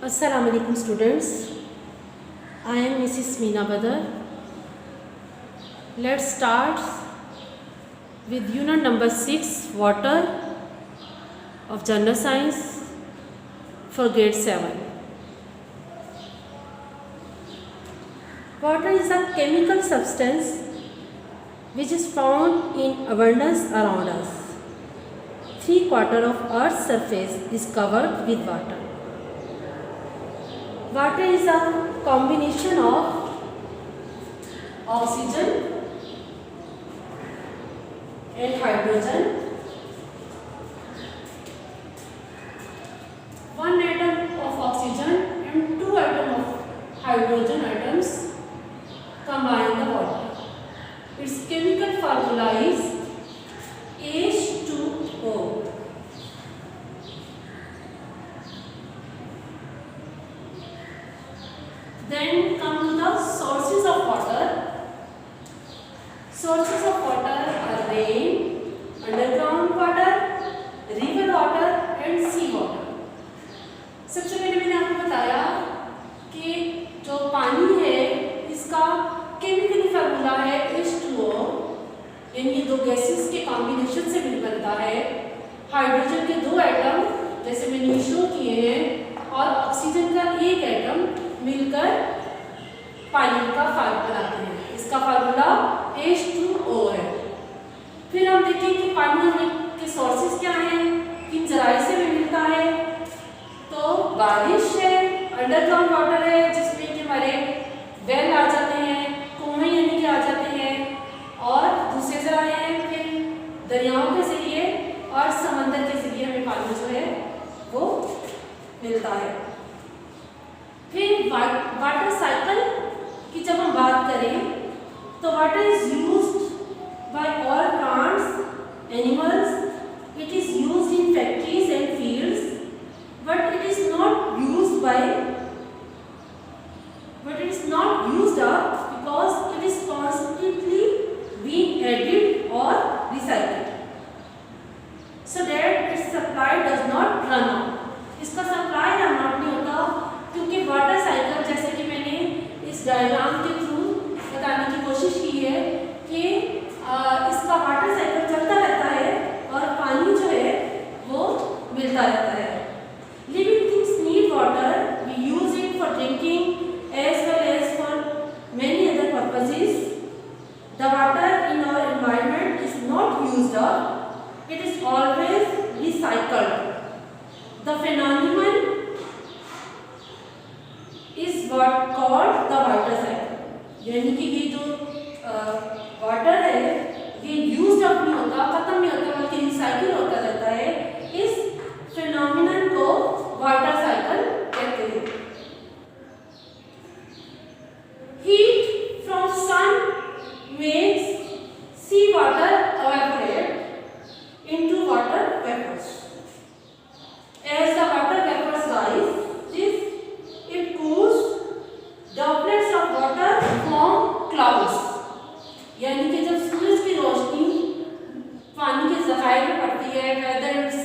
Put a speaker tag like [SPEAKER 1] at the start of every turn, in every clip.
[SPEAKER 1] Assalamu alaikum students. I am Mrs. Meena Badar. Let's start with unit number 6 water of general science for grade 7. Water is a chemical substance which is found in abundance around us. 3/4 of Earth's surface is covered with water. Water is a combination of oxygen and hydrogen. One atom of oxygen and 2 atoms of hydrogen atoms combine the water. Its chemical formula is H2O. Then come to the sources of water. Sources of water are rain, underground water, river water and sea water. सबसे पहले मैंने आपको बताया कि जो पानी है इसका केमिकल फार्मूला है H2O, यानी दो गैसेस के कॉम्बिनेशन से मिल बनता है। हाइड्रोजन के 2 एटम जैसे मैंने शो किए हैं और ऑक्सीजन का 1 एटम मिलकर पानी का फार्मूला बनाते हैं। इसका फार्मूला H2O है। फिर हम देखें कि पानी के सोर्सेज क्या हैं, किन जराए से भी मिलता है। तो बारिश है, अंडरग्राउंड वाटर है जिसमें कि हमारे वेल आ जाते हैं, कुएं यानी कि आ जाते हैं, और दूसरे जराए हैं फिर दरियाओं के जरिए और समंदर के जरिए हमें पानी जो है वो मिलता है। फिर वाटर साइकिल की जब हम बात करें तो water is used by all plants animals, it is used in factories and fields, but it is not used up because it is constantly being added or recycled so that its supply does not run out. इसका supply run out नहीं होता क्योंकि water cycle, जैसे कि मैंने इस diagram के through बताने की कोशिश की है कि इसका वाटर साइकिल चलता रहता है और पानी जो है वो मिलता रहता है। Living things need water, we use it for drinking as well as for many other purposes. The water in our environment is not used up, it is always recycled. The phenomenon is what called the water cycle. यानी कि ये जो water है ये used up नहीं होता, खत्म नहीं होता, बल्कि रिसाइकिल होता रहता है। इस फिनोमिनन को वाटर साइकिल कहते हैं। Heat from sun makes sea water evaporate into water vapors. As the water vapors rise, it cools. Droplets of water form clouds. यानी कि जब सूरज की रोशनी पानी के ज़खायर में पड़ती है, whether it's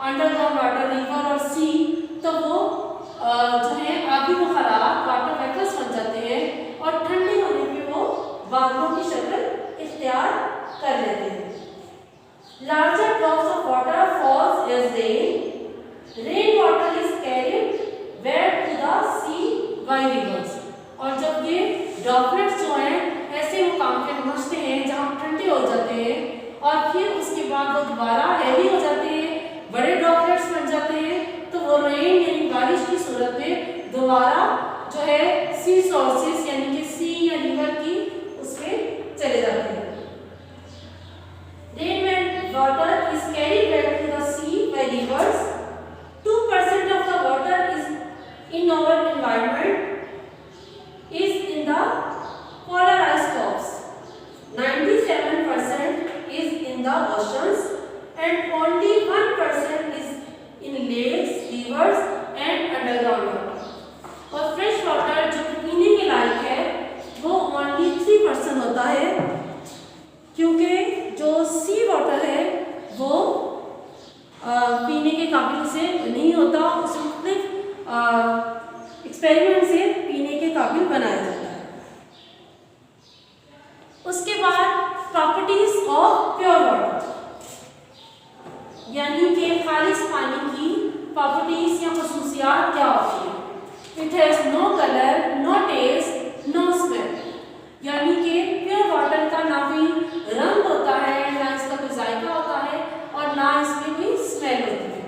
[SPEAKER 1] underground water, river और sea, तो वो जो है आबी बुखारात वाटर वेपर्स बन जाते हैं और ठंडे होने पे वो बादलों की शक्ल इख्तियार कर लेते हैं। Larger drops of water falls as rain water is carried back to the sea by rivers. और जब ये ड्रॉपलेट्स जो हैं ऐसे मुकाम पे पहुंचते हैं जहां ठंडे हो जाते हैं और फिर उसके बाद वो दोबारा हैवी हो जाते हैं, बड़े ड्रॉपलेट्स बन जाते हैं, तो वो रेन यानी बारिश की सूरत में दोबारा जो है सी सोर्सेस यानी कि सी या रिवर की उसमें चले जाते हैं। Rain water is carried back to the sea by rivers. 2% of the water is in our environment is in the polar ice caps. 97% is in the oceans and only 1% is in lakes, rivers and underground water. और fresh water जो पीने के लायक है वो only 3% होता है, क्योंकि जो सी वाटर है वो पीने के एक्सपेरिमेंट से पीने के काबिल बनाया जाता है। उसके बाद प्रॉपर्टीज ऑफ प्योर वाटर, यानी कि खालिस पानी की प्रॉपर्टीज या खसूसियात क्या होती है। It has no colour, no taste, no smell, यानी कि प्योर वाटर का ना कोई रंग होता है, ना इसका कोई जायका होता है और ना इसमें कोई स्मेल होती है।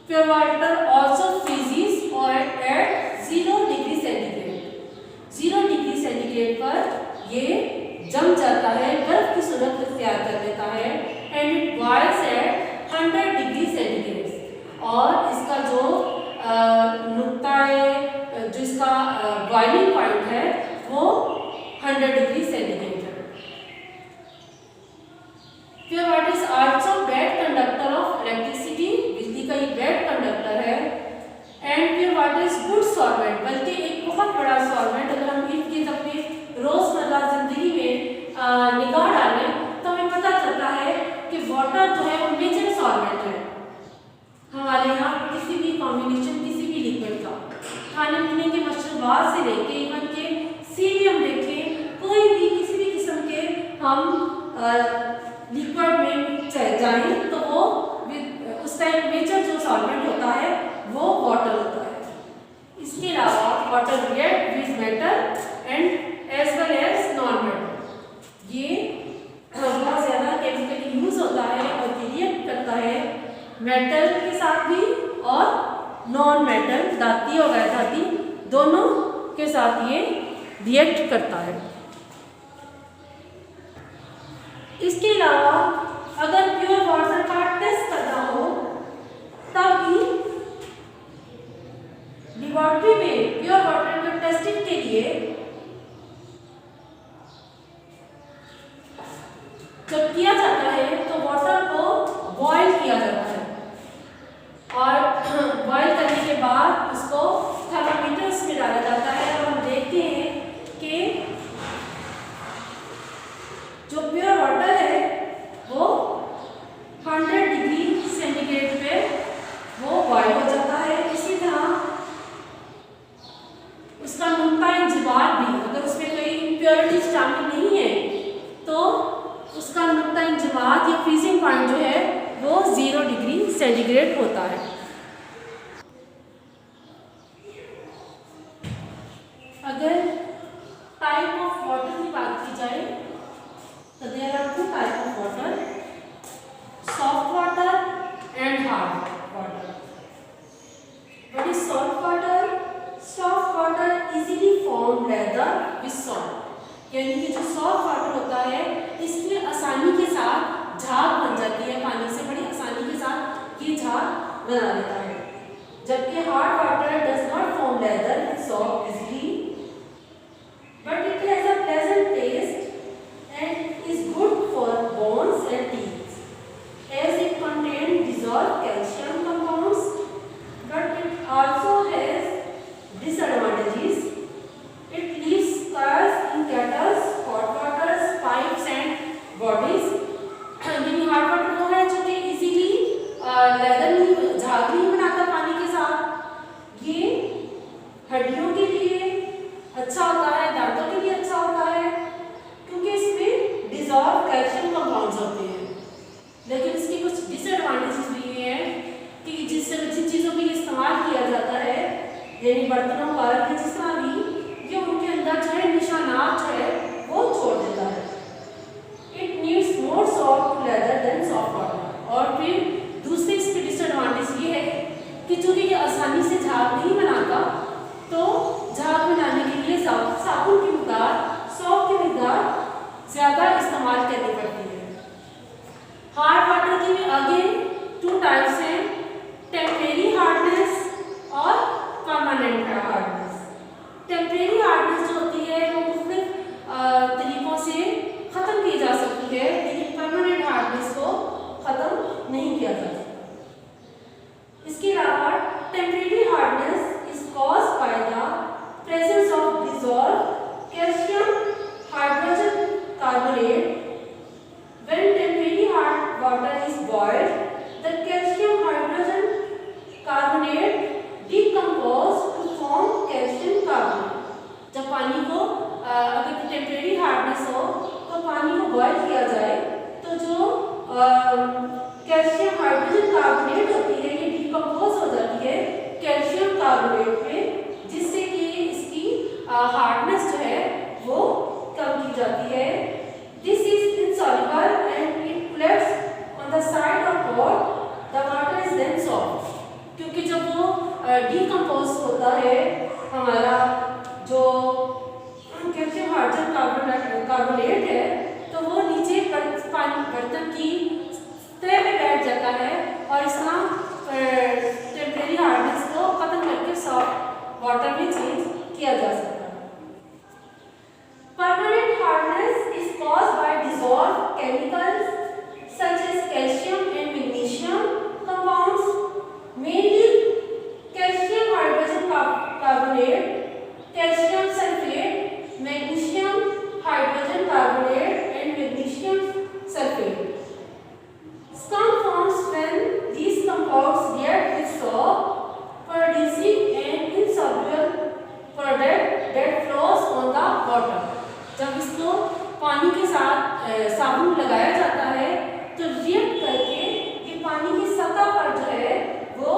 [SPEAKER 1] Pure water also freezes at 0 degree centigrade. 0 degree centigrade पर ये जम जाता है, बर्फ की सूरत इख्तियार कर लेता है। And it boils at 100 degree centigrade, और इसका जो नुक्ता है, जो इसका बॉइलिंग पॉइंट है वो 100 डिग्री सेंटीग्रेड है। Pure water is also bad conductor of electricity, बिजली का ये बैड कंडक्टर है। And pure water is good solvent, बल्कि एक बहुत बड़ा सॉल्वेंट। अगर हम इसके अपने रोजमर्रा जिंदगी में निगाह डालें तो हमें पता चलता है कि वाटर जो है वो मेजर सॉल्वेंट है हमारे यहाँ। किसी भी कॉम्बिनेशन, किसी भी लिक्विड का, खाने पीने के मशरूबात से लेके इवन के सीवी हम देखें, कोई भी किसी भी किस्म के हम लिक्विड में जाएं तो वो उस टाइम मेजर जो सॉल्वेंट होता है वो वाटर होता है। इसके अलावा water react with metal and as well as non metal, ये बहुत ज़्यादा केमिकली यूज होता है और रिएक्ट करता है मेटल के साथ भी और नॉन मेटल, धाती और गैर धाती दोनों के साथ ये रिएक्ट करता है। इसके अलावा अगर प्योर वाटर का टेस्ट करना हो तब भी लेबोरेटरी में प्योर वाटर के टेस्टिंग के लिए जब किया जाता है तो वाटर को बॉईल किया जाता है, और बॉईल करने के बाद उसको थर्मामीटर्स में डाला जाता है, और हम देखते हैं कि जो प्योर वाटर है वो 100 डिग्री सेंटीग्रेड पे वो बॉईल हो जाता है। इसी तरह उसका नुक्ता इंजबात भी, अगर उसमें कोई इम्प्योरिटी शामिल नहीं है तो उसका नुक्ता इंजबात या फ्रीजिंग पॉइंट जो है वो 0 डिग्री सेंटीग्रेड होता है। अगर टाइप ऑफ वाटर की बात की जाए तो there are 2 type of water, soft water and hard water. What is soft water? Soft water easily form lather with salt, यानी कि जो सॉफ्ट वाटर होता है इसमें आसानी के साथ झाग बन जाती है, पानी से बड़ी आसानी के साथ ये झाग बना लेता है। जबकि hard water does not form lather with salt easily, but it has a pleasant taste and is good for bones and teeth as it contain dissolved calcium compounds, but it also has disadvantages. It leaves scars in kettles, hot waters, pipes and bodies. यानी hot water वो है जो कि easily leather नहीं, झाग नहीं बनाता पानी के साथ। ये हड्डियों के लिए अच्छा होता है, दांतों के लिए अच्छा होता है, क्योंकि इसमें डिसॉल्व कैल्शियम कंपाउंड्स होते हैं। लेकिन इसकी कुछ डिसएडवांटेजेस भी हैं कि जिन चीज़ों में इस्तेमाल किया जाता है, यानी बर्तनों पर जिस तरह भी, ये उनके अंदर जो है निशानात जो है वो छोड़ देता है। It needs more soft lather than soft water. और फिर दूसरी इसकी डिसएडवांटेज ये है कि चूंकि ये आसानी से झाग नहीं बनाता तो झाग बनाने के लिए साबुन की मिकदार, सॉफ्ट की मिकदार ज़्यादा इस्तेमाल करनी पड़ती है। हार्ड वाटर की भी आगे 2 टाइप्स हैं, टेम्परेरी हार्डनेस और परमानेंट हार्डनेस। टेम्परेरी हार्डनेस जो होती है वो मुख्तलिफ तरीकों से ख़त्म की जा सकती है, लेकिन परमानेंट हार्डनेस को ख़त्म नहीं किया जा सकता। इसके अलावा temporary hardness is caused by the presence of dissolved calcium hydrogen carbonate. When temporary hard water is boiled, the calcium hydrogen हमारा जो कैल्शियम हाइड्रोजन कार्बोनेट है तो वो नीचे बर्तन की सतह पे बैठ जाता है और इसका टेम्परेरी हार्डनेस को खत्म करके सॉफ्ट वाटर में चेंज किया जा सकता है। Permanent hardness is caused by dissolve chemicals such as calcium and magnesium compounds, mainly calcium hydrogen carbonate, calcium sulfate, magnesium hydrogen carbonate and magnesium sulfate. Scum forms when these compounds react with soap, producing an insoluble product that flows on the water. जब इसको पानी के साथ साबुन लगाया जाता है तो रिएक्ट करके ये पानी की सतह पर जो है वो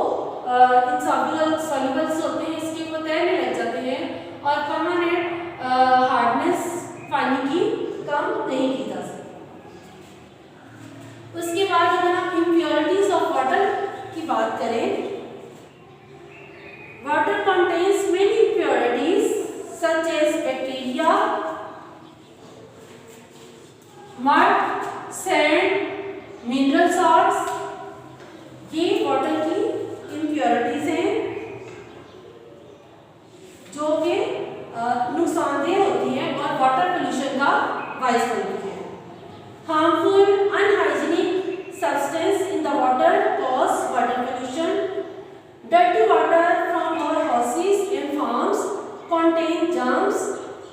[SPEAKER 1] इंसॉल्युबल्स होते हैं, इसके वो तैरने लग जाते हैं और परमानेंट हार्डनेस पानी की कम नहीं की जा सकती। उसके बाद अगर हम इम्प्योरिटीज ऑफ वाटर की बात करें, water contains many impurities such as bacteria, mud, sand, mineral salts, ये वाटर की इम्प्योरिटीज हैं जो कि नुकसानदेह होती हैं और वाटर पोल्यूशन का बायस बनती हैं। Harmful unhygienic substance in the water cause water pollution. Dirty water from our houses and farms contain germs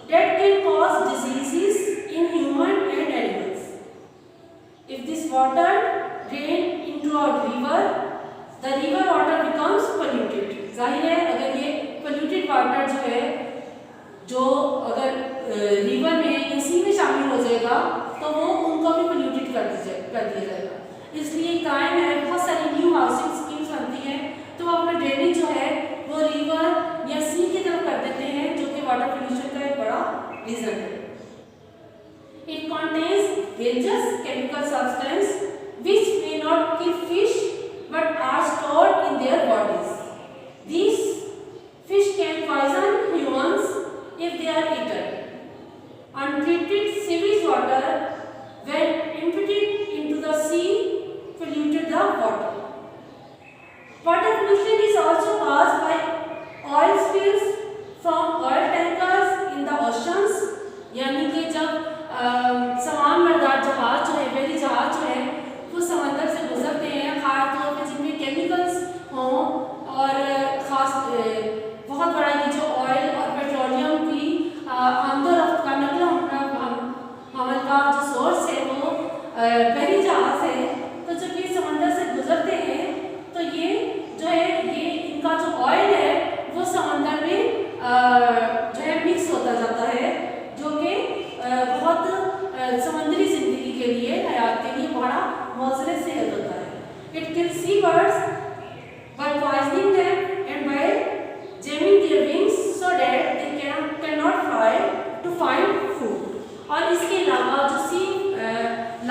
[SPEAKER 1] that can cause diseases in human and animals. If this water drain into a river, the river water becomes polluted. जाहिर है अगर ये polluted water जो है जो अगर river में या सी में शामिल हो जाएगा तो वो उनको भी polluted कर दिया जाएगा। इसलिए क्राइम है, बहुत सारी न्यू हाउसिंग स्कीम्स बनती हैं तो वो अपना ड्रेनेज जो है वो रिवर या सी की तरफ कर देते हैं जो कि वाटर पोल्यूशन का एक बड़ा रीजन है। It contains dangerous chemical substance which may not kill fish but are stored in their bodies. These fish can poison humans if they are eaten. Untreated sewage water when emptied into the sea polluted the water. Water pollution is also caused by oil spills from oil tankers in the oceans, यानी कि जब सामान बरदार जहाज जो है, बड़ी जहाज जो है वो समंदर से गुजरते हैं, खास तौर पर जिनमें केमिकल्स हों और ख़ास बहुत बड़ा ये जो ऑयल और पेट्रोलियम की आमदोरफ्त का नकल हमल का जो सोर्स है वो बड़ी जहाज है, तो जब ये समंदर से गुजरते हैं तो ये जो है ये इनका जो ऑयल है वो समंदर में जो है मिक्स होता जाता है जो कि बहुत समुद्री जिंदगी के लिए, हयात के लिए बड़ा मौजूद सेहत होता है। It kills sea birds by poisoning them and by jamming their wings so that they can not fly to find food. और इसके अलावा जो सी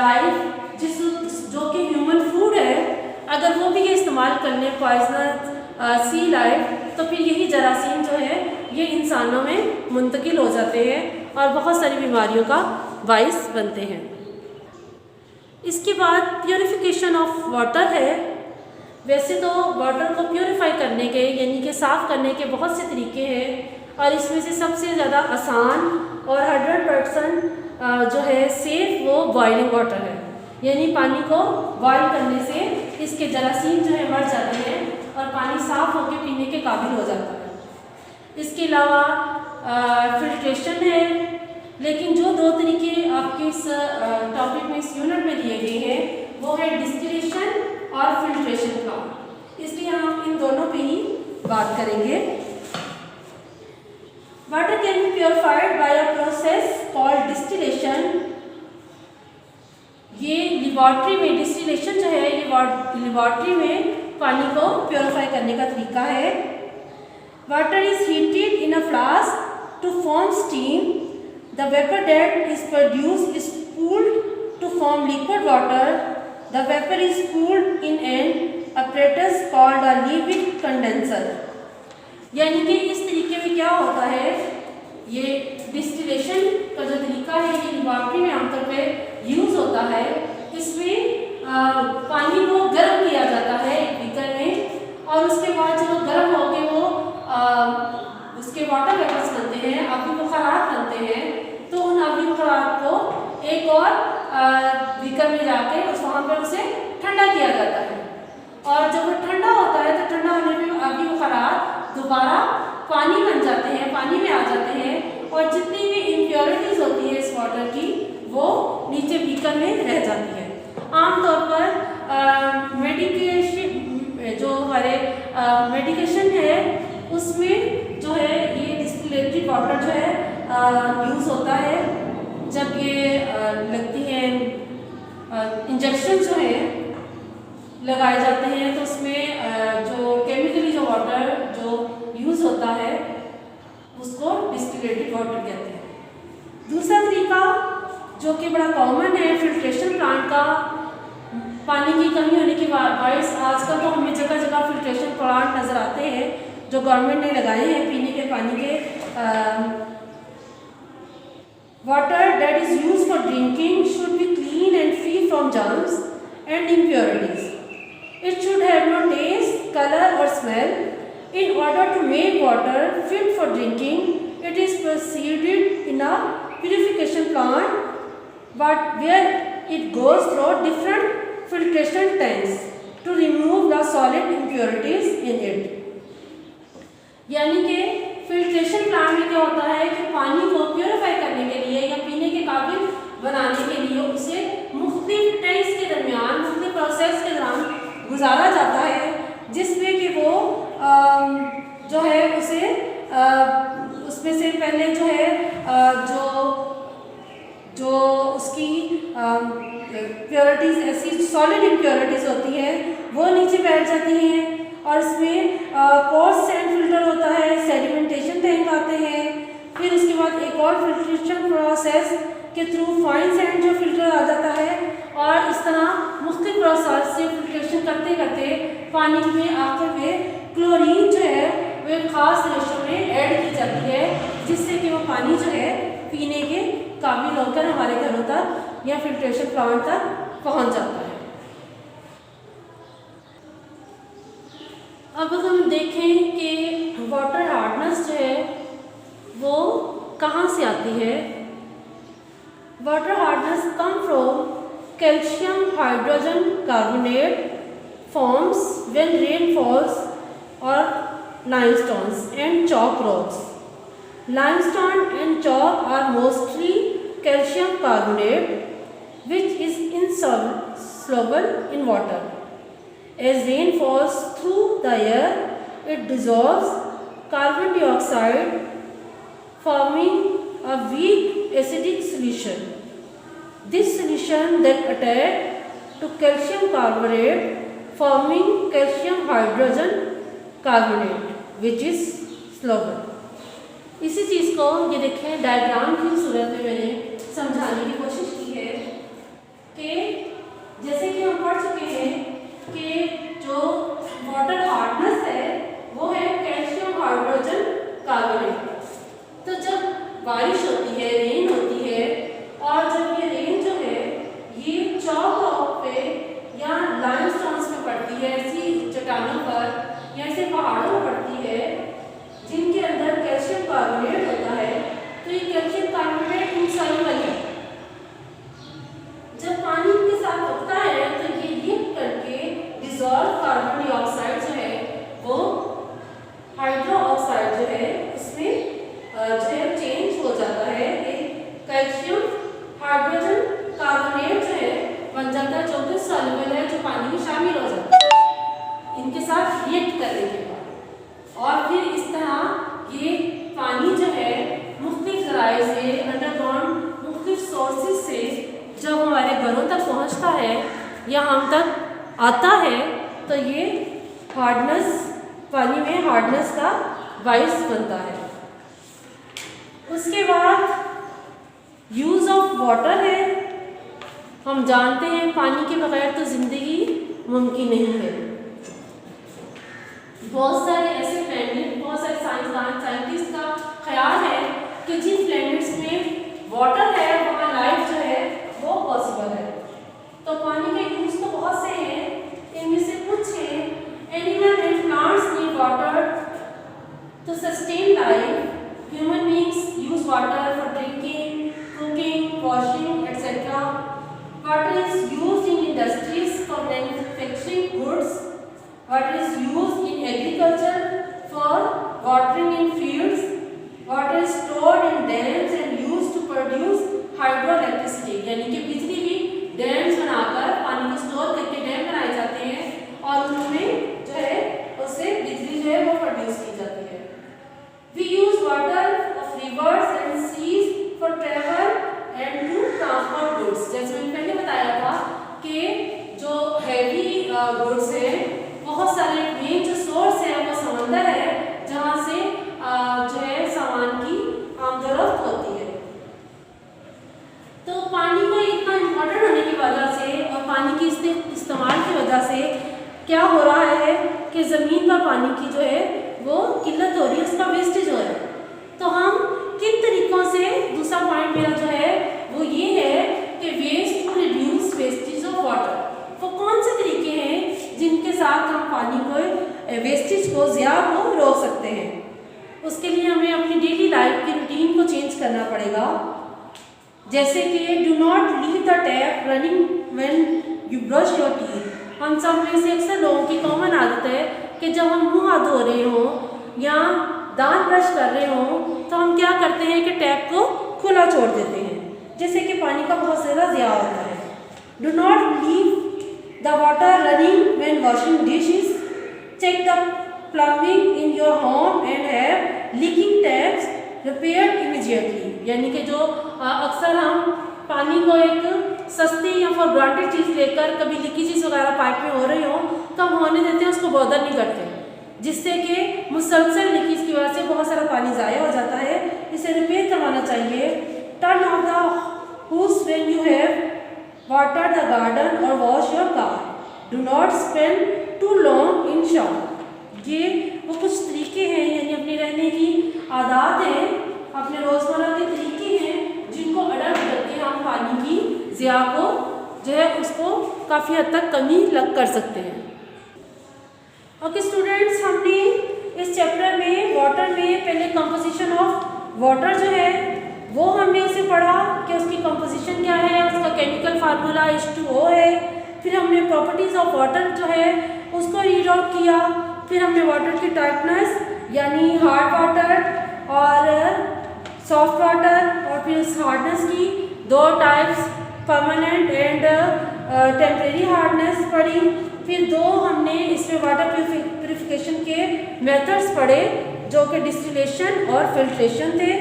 [SPEAKER 1] लाइफ जो कि ह्यूमन फूड है, अगर वो भी ये इस्तेमाल कर लें पॉइजनस सी लाइफ तो फिर यही जरासीम जो है ये इंसानों में मुंतकिल हो जाते हैं और बहुत सारी बीमारियों का बाइस बनते हैं। इसके बाद प्योरिफिकेशन ऑफ वाटर है। वैसे तो वाटर को प्योरीफाई करने के यानी कि साफ़ करने के बहुत से तरीके हैं और इसमें से सबसे ज़्यादा आसान और 100% जो है सेफ वो बॉइलिंग वाटर है, यानी पानी को बॉयल करने से इसके जरासीम जो है मर जाते हैं और पानी साफ़ होकर पीने के काबिल हो जाता है। इसके अलावा फिल्ट्रेशन है, लेकिन जो दो तरीके आपके इस टॉपिक में इस यूनिट में दिए गए हैं वो है डिस्टिलेशन और फिल्ट्रेशन का, इसलिए हम इन दोनों पे ही बात करेंगे। Water can be purified by a process called distillation. ये लेबॉर्ट्री में डिस्टिलेशन जो है ये लेबॉर्ट्री में पानी को प्योरीफाई करने का तरीका है। Water is heated in a flask to form steam. The vapour that is produced is cooled to form liquid water. The vapour is cooled in an apparatus called a liquid condenser. यानी कि इस तरीके में क्या होता है, ये distillation का जो तरीका है ये लेबोरेटरी में आमतौर पे यूज़ होता है। इसमें पानी को गर्म किया जाता है एक बीकर में, और उसके बाद जब गर्म होके वो उसके वाटर वेपर्स बनते हैं, आबी बुखारात बनते हैं, तो उन आबी बुखारात को एक और बीकर में जाके वहाँ पर उसे ठंडा किया जाता है। और जब वो ठंडा होता है तो ठंडा होने में आबी बुखारात दोबारा पानी बन जाते हैं, पानी में आ जाते हैं, और जितनी भी इम्प्योरिटीज़ होती है इस वाटर की वो नीचे बीकर में रह जाती है। आमतौर पर मेडिकेशन जो हमारे मेडिकेशन है उसमें जो है ये डिस्टिलेटरी वाटर जो है यूज़ होता है। जब ये लगती है इंजेक्शन जो है लगाए जाते हैं तो उसमें जो केमिकली जो वाटर जो यूज़ होता है उसको डिस्टिलेटेड वाटर कहते हैं। दूसरा तरीका जो कि बड़ा कॉमन है फिल्ट्रेशन प्लांट का, पानी की कमी होने की बायस आजकल तो हमें जगह जगह फिल्ट्रेशन प्लांट नज़र आते हैं जो गवर्नमेंट ने लगाए हैं पीने के पानी के। Water that is used for drinking should be clean and free from germs and impurities. It should have no taste, color or smell. In order to make water fit for drinking, it is proceeded in a purification plant, but where it goes through different filtration tanks to remove the solid impurities in it. यानी कि filtration plant में क्या होता है कि पानी को purify करने के लिए या पीने के काबिल बनाने के लिए उसे मुख्तलिफ टैंक्स के दरमियान मुख्तलिफ प्रोसेस के दौरान गुजारा जाता है, जिसमें कि वो जो है उसे उसमें से पहले जो है जो उसकी प्योरिटीज़ ऐसी सॉलिड इम्प्योरिटीज़ होती है वो नीचे बैठ जाती हैं, और इसमें कोर्स सैंड फिल्टर होता है, सेडिमेंटेशन टैंक आते हैं, फिर उसके बाद एक और फिल्ट्रेशन प्रोसेस के थ्रू फाइन सैंड जो फिल्टर आ जाता है, और इस तरह मुख्तलिफ प्रोसेस से फिल्ट्रेशन करते करते पानी में आखिर में क्लोरीन जो है वो एक ख़ास रेशो में ऐड की जाती है, जिससे कि वो पानी जो है पीने के काबिल होकर हमारे घरों तक या फिल्ट्रेशन प्लांट तक पहुंच जाता है। अब अगर हम देखें कि वाटर हार्डनेस जो है वो कहाँ से आती है। Water hardness come from calcium hydrogen carbonate forms when rain falls or limestones and chalk rocks. Limestone and chalk are mostly calcium carbonate which is insoluble in water. As rain falls through the air, it dissolves carbon dioxide forming a weak acidic solution. This solution then attached to calcium carbonate forming calcium hydrogen carbonate which is soluble. इसी चीज़ को ये देखें diagram की सूरत में मैंने समझाने की कोशिश की है कि जैसे कि हम पढ़ चुके हैं कि जो वाटर हार्डनेस है वो है कैल्शियम हाइड्रोजन कार्बोनेट। तो जब बारिश होती है, रेन होती है, और जब ये रेन जो है ये चॉक रॉक पे या लाइमस्टोन्स पे पड़ती है, ऐसी चट्टानों पर या ऐसे पहाड़ों पर पड़ती है जिनके अंदर कैल्शियम कार्बोनेट होता है, तो ये कैल्शियम कार्बोनेट इनसॉल्युबल है। जब पानी के साथ उठता है तो ये रिएक्ट करके डिसॉल्व कार्बन डाइऑक्साइड जो है वो हाइड्रो ऑक्साइड जो है उसमें जो है चेंज हो जाता है, कैल्शियम हाइड्रोजन कार्बोनेट जो है बन जाता है, जो कि सॉल्युबल है, जो पानी में शामिल हो जाता है इनके साथ रिएक्ट करने के बाद। और फिर इस तरह ये पानी जो है मुख्तलिफ ज़राए से अंडरग्राउंड मुख्तलिफ सोर्सेज से जब हमारे घरों तक पहुंचता है या हम तक आता है तो ये हार्डनेस पानी में हार्डनेस का बाइस बनता है। उसके बाद यूज़ ऑफ वाटर है। हम जानते हैं पानी के बगैर तो ज़िंदगी मुमकिन नहीं है। बहुत सारे ऐसे प्लैनेट, बहुत सारे साइंटिस्ट का ख्याल है कि जिन प्लैनेट्स में वाटर है वहाँ लाइफ जो है वो पॉसिबल है। तो पानी के यूज तो बहुत से हैं, इनमें से कुछ हैं। Animal and plants need water to sustain life. Human beings use water for drinking, cooking, washing etcetera. Water is used in industries for manufacturing goods. Water is used in agriculture for watering in fields. Water is stored in dams and used to produce hydroelectricity, यानी कि बिजली भी dams बनाकर पानी को store करके dam बनाए जाते हैं और उनमें जो है उससे बिजली जो है वो प्रोड्यूस की जाती है। We use water of rivers and seas for travel and to transport goods. जैसे मैंने पहले बताया था कि जो हैवी गुड्स है बहुत सारे मेन जो सोर्स है वो समंदर है जहाँ से जो है सामान की आमदोरफ्त होती है। तो पानी को इतना इम्पोर्टेंट होने की वजह से और पानी के इस्तेमाल की वजह से क्या हो रहा है कि ज़मीन पर पानी की जो है वो किल्लत हो रही है, उसका वेस्टेज हो रहा है। तो हम किन तरीक़ों से, दूसरा पॉइंट मेरा जो है वो ये है कि ways to reduce wastage of water. वो कौन से तरीके हैं जिनके साथ हम पानी को वेस्टेज को ज़िया को रोक सकते हैं। उसके लिए हमें अपनी डेली लाइफ की रूटीन को चेंज करना पड़ेगा। जैसे कि do not leave the tap running when you brush your teeth. हम सब में से अक्सर लोगों की कॉमन आदत है कि जब हम मुंह हाथ धो रहे हों या दांत ब्रश कर रहे हों तो हम क्या करते हैं कि टैप को खुला छोड़ देते हैं, जैसे कि पानी का बहुत ज़्यादा ज़िया होता है। Do not leave the water running when washing dishes. Check the plumbing in your home and have leaking taps repaired immediately. यानी कि जो अक्सर हम पानी को एक सस्ती या फॉर ग्रांटेड चीज़ लेकर कभी लीकेजेस वगैरह पाइप में हो रही हो तो हम होने देते हैं, उसको बॉदर नहीं करते, जिससे कि मुसलसल लीकेज की वजह से बहुत सारा पानी ज़ाया हो जाता है। इसे रिपेयर करवाना चाहिए। टर्न ऑफ द होस when you have water the garden or wash your car. Do not spend too long in shower. ये वो कुछ तरीके हैं, यानी अपने रहने की आदत हैं, अपने रोज़मर्रा के तरीके हैं जिनको अडॉप्ट करके हम पानी की ज़िया को जो है उसको काफ़ी हद तक कमी कर सकते हैं। ओके स्टूडेंट्स, हमने इस चैप्टर में वाटर में पहले कंपोजिशन ऑफ वाटर जो है वो हमने उसे पढ़ा कि उसकी कंपोजिशन क्या है, उसका केमिकल फार्मूला H2O है। फिर हमने प्रॉपर्टीज़ ऑफ वाटर जो है उसको रीड आउट किया। फिर हमने वाटर की टाइपनेस यानी हार्ड वाटर और सॉफ्ट वाटर और फिर उस हार्डनेस की दो types permanent and temporary hardness पढ़ी। फिर दो हमने इसमें वाटर प्यूरिफिकेशन के मेथड्स पढ़े जो कि डिस्टिलेशन और फिल्ट्रेशन थे।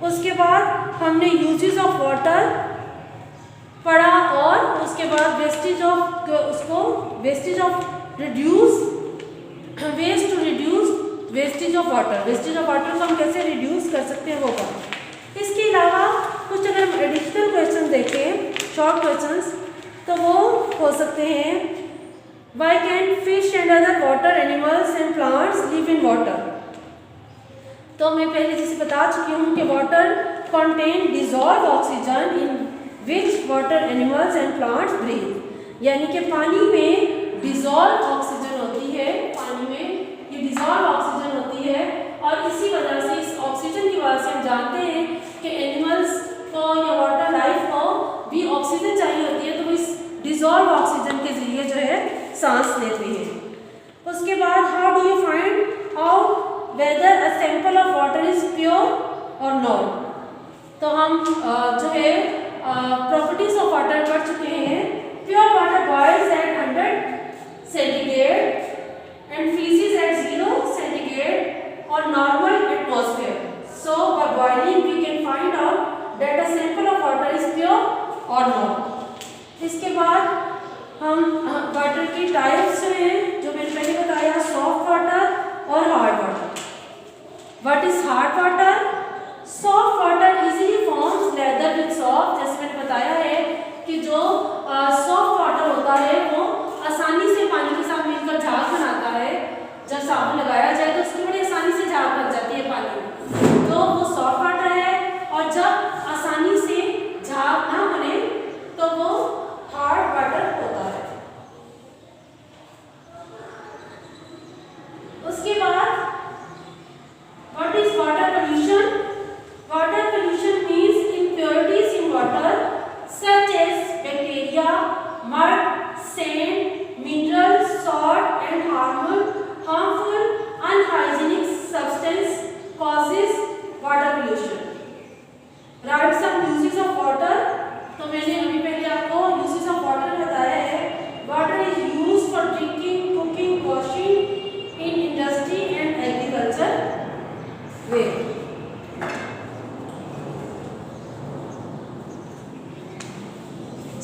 [SPEAKER 1] उसके बाद हमने यूजेस ऑफ वाटर पढ़ा और उसके बाद wastage of ways to reduce wastage of water. Wastage of water को हम कैसे रिड्यूस कर सकते हैं वो पढ़ा। इसके अलावा कुछ अगर हम एडिशनल क्वेश्चन देखें, शॉर्ट क्वेश्चंस, तो वो हो सकते हैं why can fish and other water animals and plants live in water. तो मैं पहले जैसे बता चुकी हूँ कि water contain dissolve oxygen in which water animals and plants breathe. यानी कि पानी में डिजॉल्व ऑक्सीजन होती है, पानी में ये डिजॉल्व ऑक्सीजन होती है और इसी वजह से इस ऑक्सीजन की वजह से हम जानते हैं कि एनिमल्स को या वाटर लाइफ को भी ऑक्सीजन चाहिए होती है, तो वो इस डिजॉल्व ऑक्सीजन के जरिए जो है सांस लेते हैं। उसके बाद how do you find out whether a sample of water is pure or not। तो हम जो है प्रॉपर्टीज ऑफ वाटर पढ़ चुके हैं। Pure water boils at 100 centigrade and freezes at 0 centigrade और normal atmosphere. So by boiling we can find out that a sample of water is pure or not। इसके बाद हम वाटर की types जो हैं जो मैंने पहले बताया, सॉफ्ट वाटर और hard water. What is hard water? Soft water easily forms lather with soap। जैसे मैंने बताया है कि जो सॉफ्ट वाटर होता है वो आसानी से पानी के साथ मिलकर झाग बनाता है। जब साबुन लगाया जाए तो उसकी बड़ी आसानी से झाग बन जाती है। वो सॉफ्ट वाटर है, और जब आसानी से झाग ना बने तो वो हार्ड वाटर होता है। उसके बाद what is water pollution? Water pollution means impurities in water such as bacteria, mud, sand, minerals, salt and harmful unhygienic substance causes water pollution. Write some uses of water. तो मैंने अभी पहले आपको uses of water बताया है. Water is used for drinking, cooking, washing in industry and agriculture way.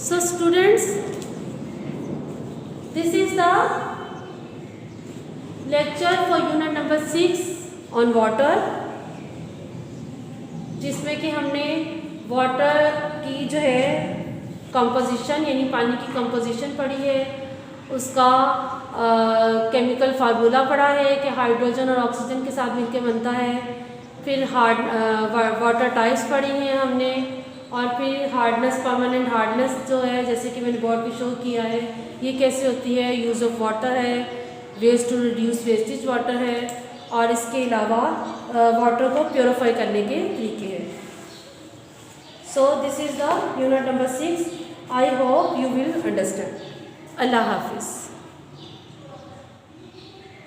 [SPEAKER 1] So students, this is the lecture for unit number 6 on water, जिसमें कि हमने वाटर की जो है कंपोजिशन यानी पानी की कंपोजिशन पढ़ी है, उसका केमिकल फार्मूला पढ़ा है कि हाइड्रोजन और ऑक्सीजन के साथ मिलकर बनता है। फिर वाटर टाइप्स पढ़ी हैं हमने, और फिर हार्डनेस, परमानेंट हार्डनेस जो है, जैसे कि मैंने बोर्ड पे शो किया है, ये कैसे होती है। यूज़ ऑफ वाटर है, ways to reduce wastage water है, और इसके अलावा वाटर को प्योरीफाई करने के तरीके हैं। So this is the unit number 6. I hope you will understand. अल्लाह हाफिज़.